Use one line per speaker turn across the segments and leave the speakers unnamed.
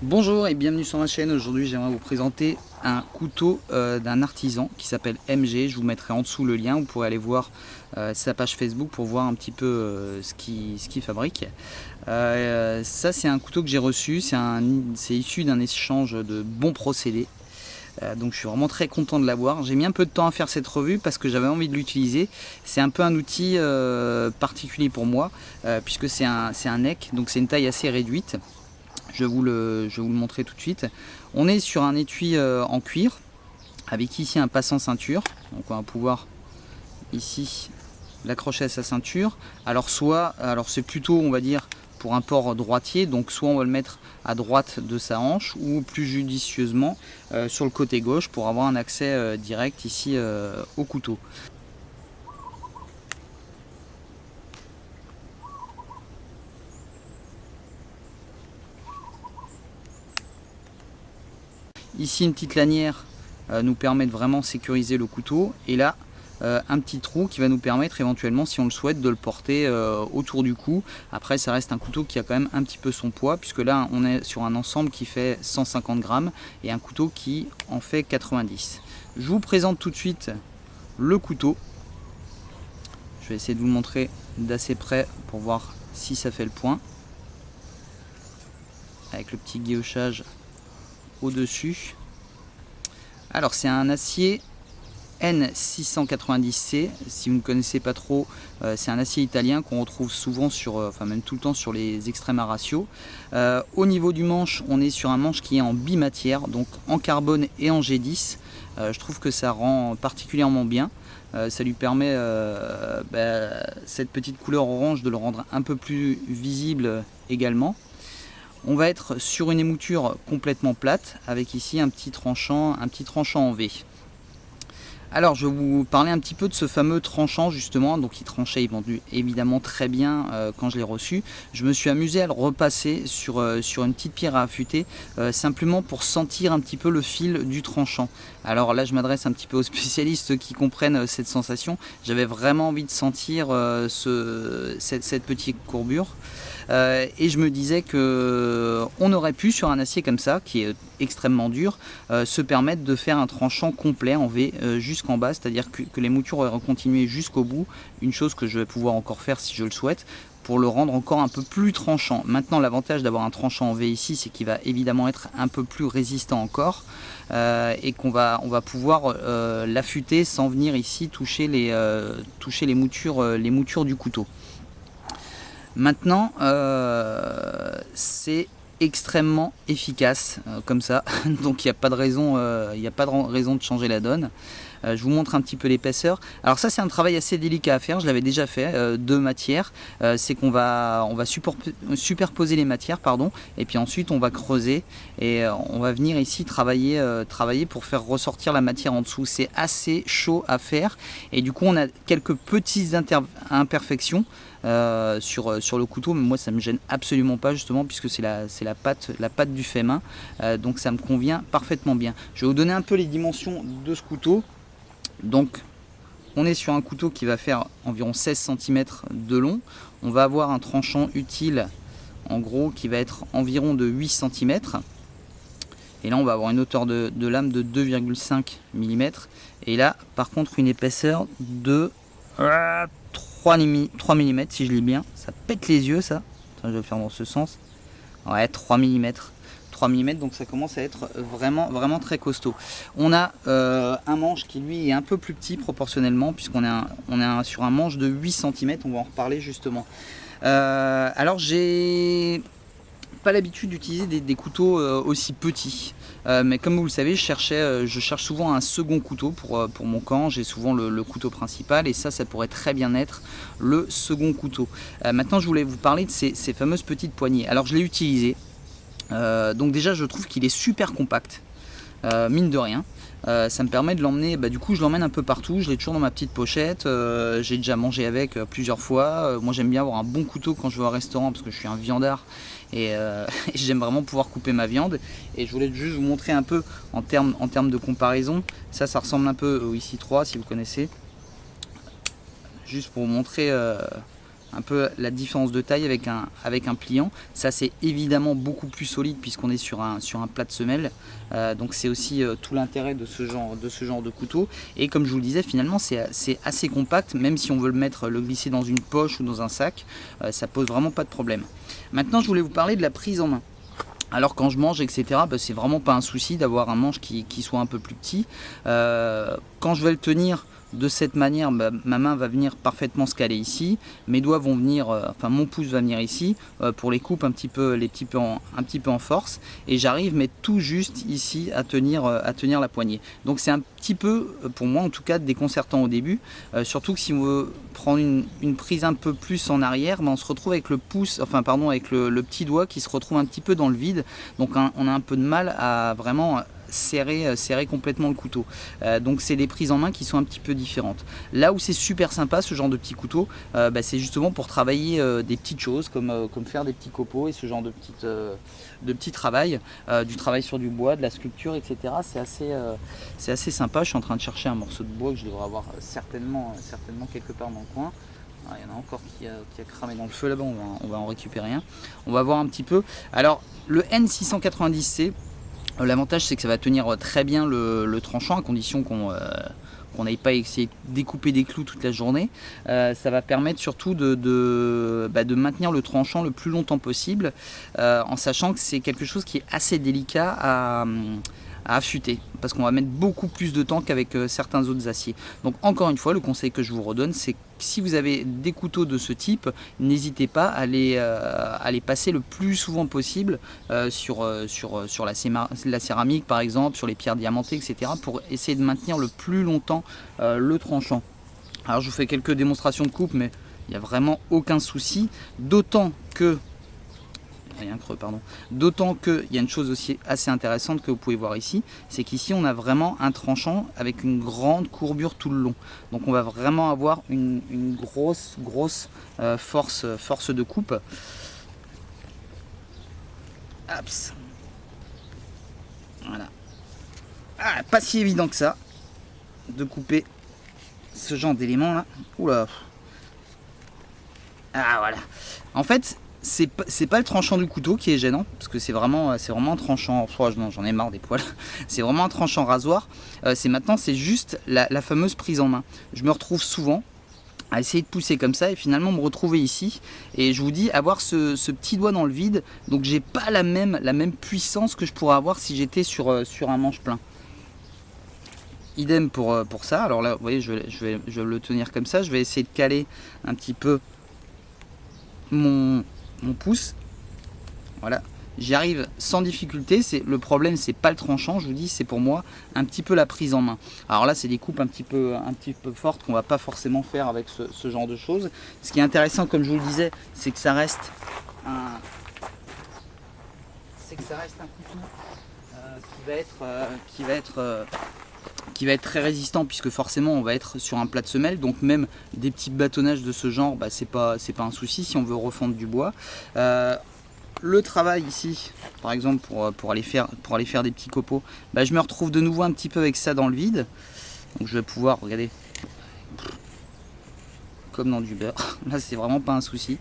Bonjour et bienvenue sur ma chaîne. Aujourd'hui j'aimerais vous présenter un couteau d'un artisan qui s'appelle MG. Je vous mettrai en dessous le lien, vous pourrez aller voir sa page Facebook pour voir un petit peu ce qu'il fabrique. Ça c'est un couteau que j'ai reçu, c'est issu d'un échange de bons procédés. Donc je suis vraiment très content de l'avoir. J'ai mis un peu de temps à faire cette revue parce que j'avais envie de l'utiliser. C'est un peu un outil particulier pour moi puisque c'est un neck, donc c'est une taille assez réduite. Je vais vous le montrer tout de suite. On est sur un étui en cuir avec ici un passant ceinture. Donc on va pouvoir ici l'accrocher à sa ceinture. Alors c'est plutôt, on va dire, pour un port droitier. Donc soit on va le mettre à droite de sa hanche ou plus judicieusement sur le côté gauche pour avoir un accès direct ici au couteau. Ici une petite lanière nous permet de vraiment sécuriser le couteau, et là un petit trou qui va nous permettre éventuellement, si on le souhaite, de le porter autour du cou. Après ça reste un couteau qui a quand même un petit peu son poids, puisque là on est sur un ensemble qui fait 150 grammes et un couteau qui en fait 90. Je vous présente tout de suite le couteau. Je vais essayer de vous montrer d'assez près pour voir si ça fait le point, avec le petit guillochage au-dessus. Alors c'est un acier N690C. Si vous ne connaissez pas trop, c'est un acier italien qu'on retrouve souvent enfin même tout le temps sur les Extrema Ratio. Au niveau du manche, on est sur un manche qui est en bimatière, donc en carbone et en G10. Je trouve que ça rend particulièrement bien. Ça lui permet cette petite couleur orange de le rendre un peu plus visible également. On va être sur une émouture complètement plate avec ici un petit tranchant en V. Alors je vais vous parler un petit peu de ce fameux tranchant justement. Donc il tranchait évidemment très bien quand je l'ai reçu. Je me suis amusé à le repasser sur une petite pierre à affûter simplement pour sentir un petit peu le fil du tranchant. Alors là je m'adresse un petit peu aux spécialistes qui comprennent cette sensation. J'avais vraiment envie de sentir cette petite courbure. Et je me disais que on aurait pu, sur un acier comme ça qui est extrêmement dur, se permettre de faire un tranchant complet en V jusqu'en bas, c'est-à-dire que les moutures auraient continué jusqu'au bout, une chose que je vais pouvoir encore faire si je le souhaite, pour le rendre encore un peu plus tranchant. Maintenant l'avantage d'avoir un tranchant en V ici, c'est qu'il va évidemment être un peu plus résistant encore, et qu'on va pouvoir l'affûter sans venir ici toucher les moutures du couteau. Maintenant c'est extrêmement efficace comme ça, donc il n'y a pas de raison de changer la donne. Je vous montre un petit peu l'épaisseur. Alors ça c'est un travail assez délicat à faire, je l'avais déjà fait de matière. C'est qu'on va superposer les matières, et puis ensuite on va creuser et on va venir ici travailler pour faire ressortir la matière en dessous. C'est assez chaud à faire et du coup on a quelques petites imperfections sur le couteau, mais moi ça me gêne absolument pas, justement, puisque c'est la patte du fait main, donc ça me convient parfaitement bien. Je vais vous donner un peu les dimensions de ce couteau. Donc on est sur un couteau qui va faire environ 16 cm de long. On va avoir un tranchant utile en gros qui va être environ de 8 cm, et là on va avoir une hauteur de lame de 2,5 mm, et là par contre une épaisseur de 3 mm, si je lis bien. Ça pète les yeux ça. Attends, je vais le faire dans ce sens. Ouais, 3 mm. 3 mm, donc ça commence à être vraiment très costaud. On a un manche qui lui est un peu plus petit proportionnellement, puisqu'on est sur un manche de 8 cm. On va en reparler justement. Alors j'ai pas l'habitude d'utiliser des couteaux aussi petits, mais comme vous le savez, je cherche souvent un second couteau pour mon camp. J'ai souvent le couteau principal, et ça pourrait très bien être le second couteau. Maintenant je voulais vous parler de ces fameuses petites poignées. Alors je l'ai utilisé, donc déjà je trouve qu'il est super compact, mine de rien. Ça me permet de l'emmener, du coup je l'emmène un peu partout, je l'ai toujours dans ma petite pochette, j'ai déjà mangé avec plusieurs fois. Moi j'aime bien avoir un bon couteau quand je vais au restaurant, parce que je suis un viandard et j'aime vraiment pouvoir couper ma viande. Et je voulais juste vous montrer un peu en termes de comparaison. Ça ressemble un peu au IC3 si vous connaissez, juste pour vous montrer un peu la différence de taille avec un pliant. Ça c'est évidemment beaucoup plus solide puisqu'on est sur un plat de semelle. Donc c'est aussi tout l'intérêt de ce genre de couteau. Et comme je vous le disais, finalement c'est assez compact, même si on veut le glisser dans une poche ou dans un sac, ça pose vraiment pas de problème. Maintenant je voulais vous parler de la prise en main. Alors quand je mange, etc., c'est vraiment pas un souci d'avoir un manche qui soit un peu plus petit. Quand je vais le tenir de cette manière, ma main va venir parfaitement se caler ici. Mes doigts vont venir, enfin mon pouce va venir ici pour les coupes un petit peu en force. Et j'arrive mais tout juste ici à tenir la poignée. Donc c'est un petit peu, pour moi en tout cas, déconcertant au début. Surtout que si on veut prendre une prise un peu plus en arrière, on se retrouve avec le pouce, enfin pardon, avec le petit doigt qui se retrouve un petit peu dans le vide. Donc on a un peu de mal à vraiment serrer complètement le couteau. Donc c'est des prises en main qui sont un petit peu différentes. Là où c'est super sympa ce genre de petit couteau, c'est justement pour travailler des petites choses comme faire des petits copeaux et ce genre de petits travail, du travail sur du bois, de la sculpture, etc. C'est assez sympa. Je suis en train de chercher un morceau de bois que je devrais avoir certainement quelque part dans le coin. Ah, il y en a encore qui a cramé dans le feu là-bas, on va en récupérer un. On va voir un petit peu. Alors le N690C, l'avantage c'est que ça va tenir très bien le tranchant à condition qu'on n'aille pas essayer de découper des clous toute la journée. Ça va permettre surtout de maintenir le tranchant le plus longtemps possible, en sachant que c'est quelque chose qui est assez délicat à affûter, parce qu'on va mettre beaucoup plus de temps qu'avec certains autres aciers. Donc encore une fois, le conseil que je vous redonne, c'est que si vous avez des couteaux de ce type, n'hésitez pas à les passer le plus souvent possible sur la céramique par exemple, sur les pierres diamantées, etc., pour essayer de maintenir le plus longtemps le tranchant. Alors je vous fais quelques démonstrations de coupe, mais il n'y a vraiment aucun souci, d'autant que d'autant qu'il y a une chose aussi assez intéressante que vous pouvez voir ici, c'est qu'ici on a vraiment un tranchant avec une grande courbure tout le long. Donc on va vraiment avoir une grosse force de coupe. Aps. Voilà. Ah, pas si évident que ça de couper ce genre d'éléments là. Oula. Ah voilà. En fait, c'est pas le tranchant du couteau qui est gênant, parce que c'est vraiment un tranchant. Oh, j'en ai marre des poils. C'est vraiment un tranchant rasoir. C'est juste la fameuse prise en main. Je me retrouve souvent à essayer de pousser comme ça et finalement me retrouver ici, et je vous dis, avoir ce petit doigt dans le vide, donc j'ai pas la même puissance que je pourrais avoir si j'étais sur un manche plein. Idem pour ça. Alors là vous voyez, je vais le tenir comme ça, je vais essayer de caler un petit peu mon pouce, voilà, j'y arrive sans difficulté. Le problème c'est pas le tranchant, je vous dis, c'est pour moi un petit peu la prise en main. Alors là c'est des coupes un petit peu fortes qu'on va pas forcément faire avec ce genre de choses. Ce qui est intéressant, comme je vous le disais, c'est que ça reste un couteau qui va être très résistant, puisque forcément on va être sur un plat de semelle, donc même des petits bâtonnages de ce genre, c'est pas un souci si on veut refondre du bois. Le travail ici, par exemple pour aller faire des petits copeaux, je me retrouve de nouveau un petit peu avec ça dans le vide, donc je vais pouvoir, regardez, comme dans du beurre. Là c'est vraiment pas un souci.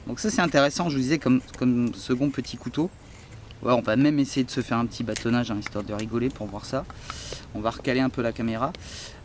Donc ça c'est intéressant, je vous disais, comme second petit couteau. Ouais, on va même essayer de se faire un petit bâtonnage, histoire de rigoler pour voir ça. On va recaler un peu la caméra.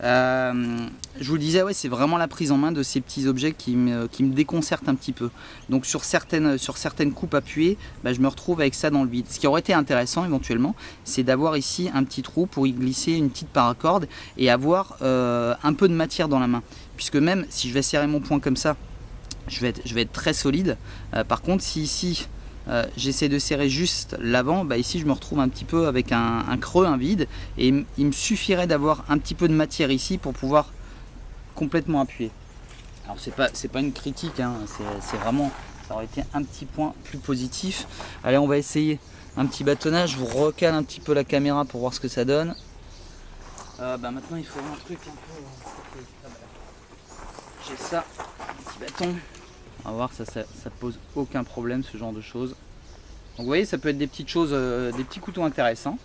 Je vous le disais, ouais, c'est vraiment la prise en main de ces petits objets qui me déconcertent un petit peu. Donc sur certaines coupes appuyées, je me retrouve avec ça dans le vide. Ce qui aurait été intéressant éventuellement, c'est d'avoir ici un petit trou pour y glisser une petite paracorde et avoir un peu de matière dans la main. Puisque même si je vais serrer mon poing comme ça, je vais être très solide. Par contre, si ici j'essaie de serrer juste l'avant, ici je me retrouve un petit peu avec un creux, un vide, et il me suffirait d'avoir un petit peu de matière ici pour pouvoir complètement appuyer. Alors c'est pas une critique, c'est vraiment, ça aurait été un petit point plus positif. Allez, on va essayer un petit bâtonnage. Je vous recale un petit peu la caméra pour voir ce que ça donne. Maintenant il faut un truc un peu... J'ai ça, un petit bâton. On va voir, ça pose aucun problème, ce genre de choses. Donc vous voyez, ça peut être des petites choses, des petits couteaux intéressants.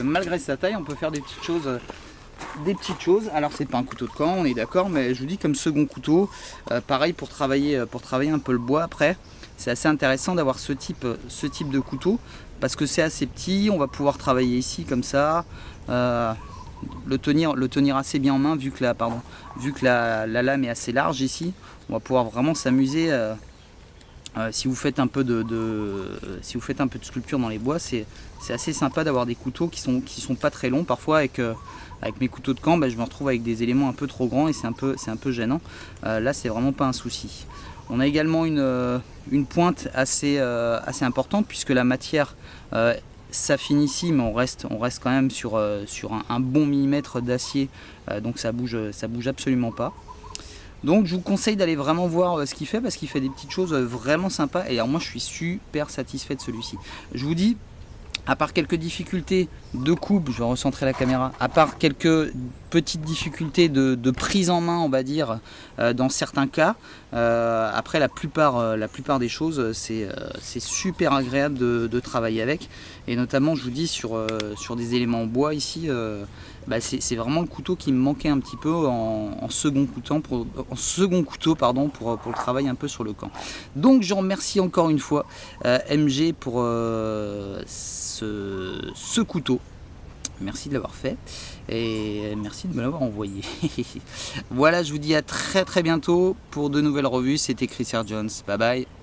que malgré sa taille, on peut faire des petites choses. Alors c'est pas un couteau de camp, on est d'accord, mais je vous dis comme second couteau, pareil pour travailler un peu le bois après. C'est assez intéressant d'avoir ce type de couteau parce que c'est assez petit, on va pouvoir travailler ici comme ça, le tenir assez bien en main vu que la lame est assez large ici. On va pouvoir vraiment s'amuser. Si vous faites un peu de sculpture dans les bois, c'est assez sympa d'avoir des couteaux qui sont pas très longs. Parfois avec mes couteaux de camp, je me retrouve avec des éléments un peu trop grands et c'est un peu gênant. Là c'est vraiment pas un souci. On a également une pointe assez importante puisque la matière s'affine ici, mais on reste quand même sur un bon millimètre d'acier, donc ça bouge absolument pas. Donc je vous conseille d'aller vraiment voir ce qu'il fait parce qu'il fait des petites choses vraiment sympas et alors moi je suis super satisfait de celui-ci. Je vous dis, à part quelques difficultés de coupe, je vais recentrer la caméra, à part quelques petites difficultés de prise en main on va dire dans certains cas, après la plupart des choses c'est super agréable de travailler avec et notamment je vous dis sur des éléments en bois ici, c'est vraiment le couteau qui me manquait un petit peu en second couteau pour le travail un peu sur le camp. Donc je remercie encore une fois MG pour ce couteau. Merci de l'avoir fait et merci de me l'avoir envoyé. Voilà, je vous dis à très bientôt pour de nouvelles revues. C'était Chris R. Jones. Bye bye.